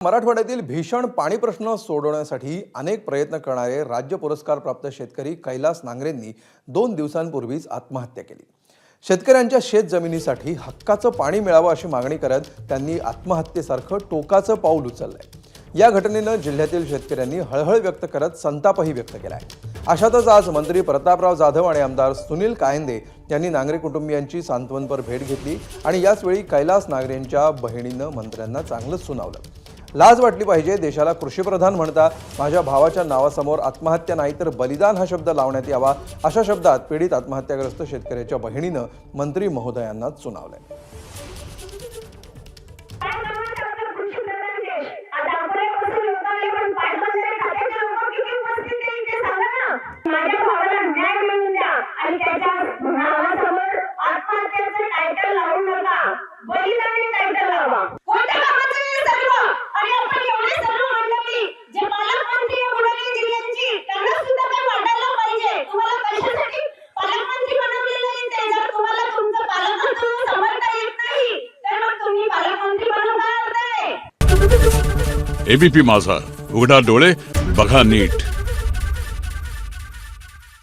मराठवाड्यातील भीषण पाणी प्रश्न सोडवण्यासाठी अनेक प्रयत्न करणारे राज्य पुरस्कार प्राप्त शेतकरी कैलास नांगरेंनी 2 दिवसांपूर्वीच आत्महत्या केली। शेतकऱ्यांच्या शेत जमिनीसाठी हक्काचं पाणी मिळावं अशी मागणी करत त्यांनी आत्महत्येसारखं टोकाचं पाऊल उचललंय। या घटनेनं जिल्ह्यातील शेतकऱ्यांनी हळहळ व्यक्त करत संतापही व्यक्त केलाय। अशातच आज मंत्री प्रतापराव जाधव आणि आमदार सुनील कायंदे यांनी नांगरे कुटुंबियांची सांत्वनपर भेट घेतली आणि याच वेळी कैलास नांगरेंच्या बहिणीनं मंत्र्यांना चांगलंच सुनावलं। लाज वाटली पाहिजे, देशाला कृषीप्रधान म्हणता माझ्या भावाच्या नावासमोर आत्महत्या नाही तर बलिदान हा शब्द लावण्यात यावा, अशा शब्दात पीडित आत्महत्याग्रस्त शेतकऱ्याच्या बहिणीनं मंत्री महोदयांना सुनावलंय। एबीपी माझा, उघडा डोळे बघा नीट।